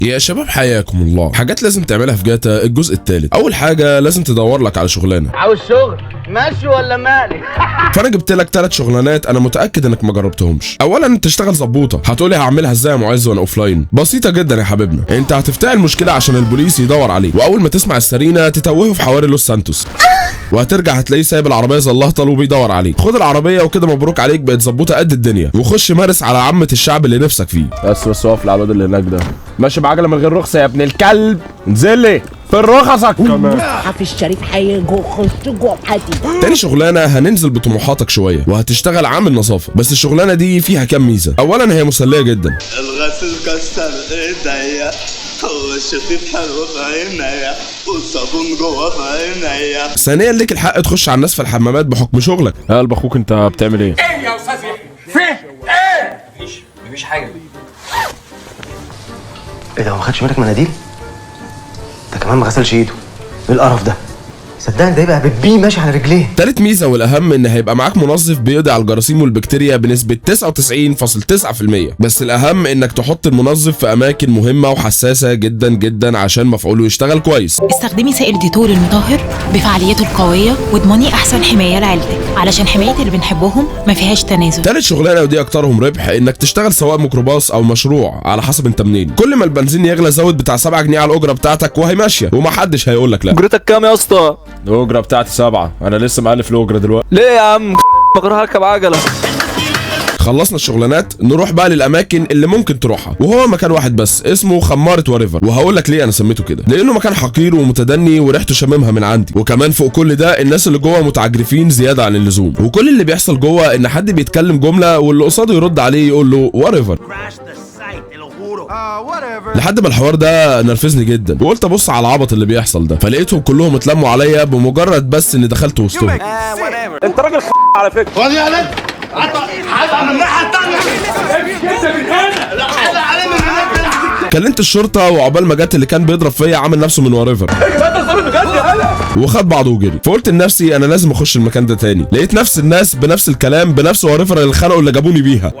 يا شباب حياكم الله. حاجات لازم تعملها في جاتا الجزء الثالث. اول حاجه لازم تدور لك على شغلانه. عاوز شغل ماشي ولا مالي؟ فانا جبت لك 3 شغلانات انا متاكد انك ما جربتهمش. اولا تشتغل ظبوطه. هتقولي هعملها ازاي يا معز وانا اوفلاين؟ بسيطه جدا يا حبيبنا. انت هتفتعل المشكله عشان البوليس يدور عليك، واول ما تسمع السرينه تتوهه في حواري لوس سانتوس، وهترجع هتلاقيه سايب العربيه زلهطل وبيدور عليك. خد العربيه وكده مبروك عليك، بقت ظبوطه قد الدنيا، وخش مارس على عامه الشعب اللي نفسك فيه. بس اقف على الواد اللي هناك ده ماشي بعجله من غير رخصه يا ابن الكلب. انزل لي في رخصك كمان. حافظ الشريف خش جوه حدي. تاني شغلانه هننزل بطموحاتك شويه، وهتشتغل عامل نظافه. بس الشغلانه دي فيها كام ميزه. اولا هي مسليه جدا. الغسيل كسر ايديا والشفيف حلو في عينيا والصابون جوه في عينيا. ثانيا ليك الحق تخش على الناس في الحمامات بحكم شغلك. قلب اخوك انت بتعمل ايه؟ ايه يا استاذ يحيى؟ فين؟ ايه؟ مفيش حاجه. ايه ده، هو ما خدش بالك مناديل؟ ده كمان ما غسلش ايده. ايه القرف ده؟ صدقني ده يبقى بيبي ماشي على رجليه. تالت ميزه والاهم ان هيبقى معاك منظف بيقضي على الجراثيم والبكتيريا بنسبه 99.9%. بس الاهم انك تحط المنظف في اماكن مهمه وحساسه جدا جدا عشان مفعوله يشتغل كويس. استخدمي سائل ديتول المطهر بفعاليته القويه واضمني احسن حمايه لعيلتك، علشان حمايه اللي بنحبهم ما فيهاش تنازل. تالت شغلانه ودي اكترهم ربح انك تشتغل سواق ميكروباص او مشروع على حسب انت منين. كل ما البنزين يغلى زود بتاع 7 جنيه على الاجره بتاعتك وهي ماشيه ومحدش هيقول لك لا. اجرتك كام يا اسطى؟ الاجره بتاعتي 7. انا لسه مألف الاجره دلوقتي. ليه يا عم؟ بقرا هركب عجله. خلصنا الشغلانات نروح بقى للاماكن اللي ممكن تروحها، وهو مكان واحد بس اسمه خمارة وريفر. وهقول لك ليه انا سميته كده، لانه مكان حقير ومتدني وريحته شاممها من عندي. وكمان فوق كل ده الناس اللي جوه متعجرفين زياده عن اللزوم، وكل اللي بيحصل جوه ان حد بيتكلم جمله واللي قصاده يرد عليه يقول له وريفر. لحد ما الحوار ده نرفزني جدا، وقلت ابص على العبط اللي بيحصل ده، فلقيتهم كلهم اتلموا عليا بمجرد بس اني دخلت وسطهم. انت راجل على فكره. خد يا ولد حد من الناحيه الثانيه. كلمت الشرطه وعقبال ما جت اللي كان بيضرب فيا عامل نفسه من وريفر وخد بعضه وجري. فقلت لنفسي انا لازم اخش المكان ده تاني. لقيت نفس الناس بنفس الكلام بنفس وريفر اللي خنقوا اللي جابوني بيها،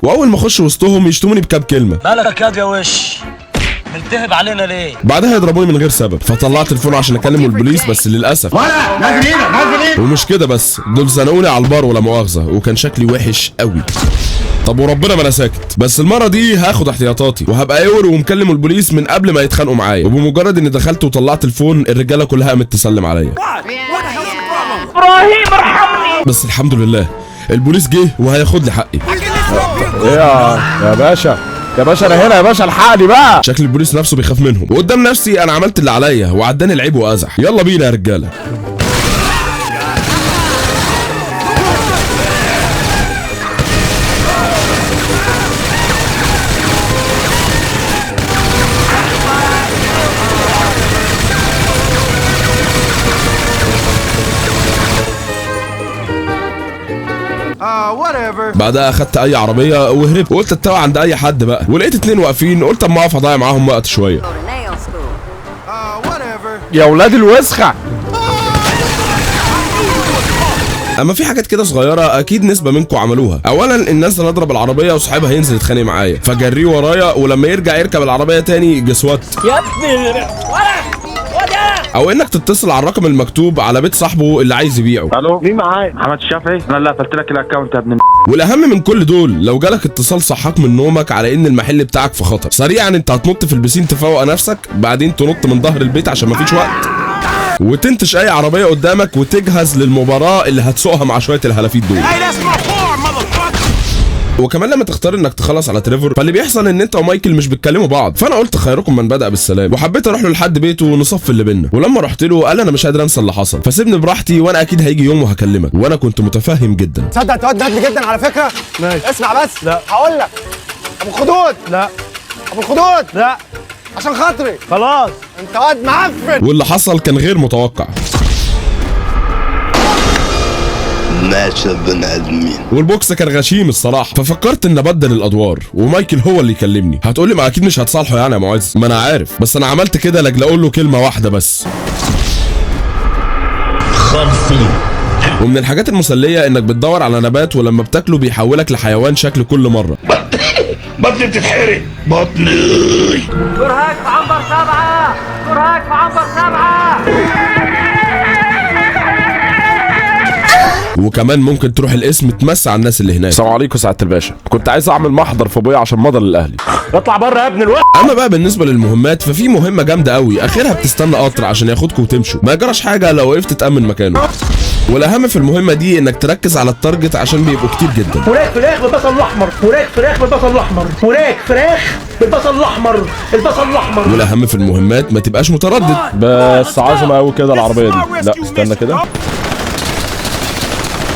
واول ما اخش وسطهم يشتموني بكام كلمه. مالك يا وش ملتهب علينا ليه؟ بعدها يضربوني من غير سبب، فطلعت الفون عشان اكلم البوليس بس للاسف ولا نازل ايدك نازل ايدك. ومش كده بس، دول زنقوني على البار ولا مؤاخذه، وكان شكلي وحش قوي. طب وربنا ما انا ساكت، بس المره دي هاخد احتياطاتي وهبقى يور ومكلم البوليس من قبل ما يتخانقوا معايا. وبمجرد اني دخلت وطلعت الفون الرجاله كلها قامت تسلم عليا. ابراهيم ارحمني. بس الحمد لله البوليس جه وهياخد لي حقي. ايه يا باشا يا باشا انا هنا يا باشا الحقني بقى. شكل البوليس نفسه بيخاف منهم، وقدام نفسي انا عملت اللي عليا وعداني العيب وازح. يلا بينا يا رجاله. بعدها اخدت اي عربيه وهربت، وقلت اتوقع عند اي حد بقى، ولقيت 2 واقفين قلت اما اقف اضيع معاهم وقت شويه. يا ولاد الوسخه. اما في حاجات كده صغيره اكيد نسبه منكم عملوها. اولا الناس اللي اضرب العربيه وصاحبها ينزل يتخانق معايا فجريه ورايا، ولما يرجع يركب العربيه تاني جسوات يا ابني او انك تتصل على الرقم المكتوب على بيت صاحبه اللي عايز يبيعه. الو مين معايا؟ محمد الشافعي. انا اللي قفلت لك الاكونت يا ابن. والاهم من كل دول لو جالك اتصال صحاك من نومك على ان المحل بتاعك في خطر، سريعا انت هتنط في البسين تفوق نفسك، بعدين تنط من ظهر البيت عشان مفيش وقت، وتنتش اي عربيه قدامك وتجهز للمباراه اللي هتسوقها مع شويه الهلافيت دول. وكمان لما تختار انك تخلص على تريفور فاللي بيحصل ان انت ومايكل مش بتكلموا بعض، فانا قلت خيركم من بدأ بالسلام، وحبيت اروح له لحد بيته ونصفي اللي بينا. ولما رحت له قال انا مش قادر انسى اللي حصل فسيبني براحتي وانا اكيد هيجي يوم وهكلمك. وانا كنت متفهم جدا. تصدق انت واد نادل جدا على فكره. ماشي اسمع بس. لا هقول لك ابو الخدود. لا ابو الخدود. لا عشان خاطري خلاص انت واد معفن. واللي حصل كان غير متوقع. ماشي بني ادمين. والبوكس كان غشيم الصراحه، ففكرت ان ابدل الادوار ومايكل هو اللي يكلمني. هتقولي ما اكيد مش هتصالحه يعني يا معز، ما انا عارف، بس انا عملت كده لاجل اقول له كلمه واحده بس. خلصي. ومن الحاجات المسليه انك بتدور على نبات ولما بتاكله بيحولك لحيوان شكل كل مره. بطني بتتحرق بطني. كرهاك في عنبر 7 كرهاك في عنبر 7. وكمان ممكن تروح القسم تمسي على الناس اللي هناك. السلام عليكم سعاده الباشا، كنت عايز اعمل محضر في ابويا عشان مضى للاهلي. اطلع بره يا ابن الوقت. اما بقى بالنسبه للمهمات ففي مهمه جامده قوي اخرها بتستنى قطر عشان ياخدكم وتمشوا، ما يجراش حاجه لو وقفت تامن مكانه. والاهم في المهمه دي انك تركز على التارجت عشان بيبقوا كتير جدا. وراك فراخ بالبصل الاحمر، وراك فراخ بالبصل الاحمر، وراك فراخ بالبصل الاحمر، البصل الاحمر. والاهم في المهمات ما تبقاش متردد. بس عظمه قوي كده العربيه دي. لا استنى كده،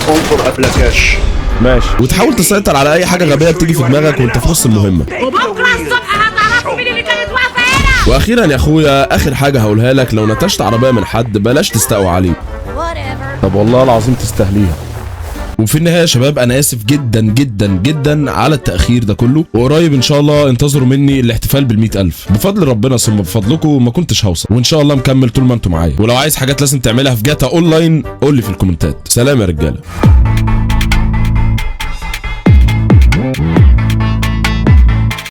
انظر قبل كاش. ماشي. وتحاول تسيطر على اي حاجه غبيه بتيجي في دماغك وانت في نص المهمه. وبكره الصبح هتعرفوا مين اللي كانت واقفه هنا. واخيرا يا اخويا اخر حاجه هقولها لك، لو نتشت عربيه من حد بلاش تستقوى عليه. طب والله العظيم تستاهليها. وفي النهايه يا شباب انا اسف جدا جدا جدا على التاخير ده كله، وقريب ان شاء الله انتظروا مني الاحتفال بال100,000 بفضل ربنا ثم بفضلكم ما كنتش هوصل، وان شاء الله مكمل طول ما انتم معايا. ولو عايز حاجات لازم تعملها في جاتا اونلاين قول لي في الكومنتات. سلام يا رجاله.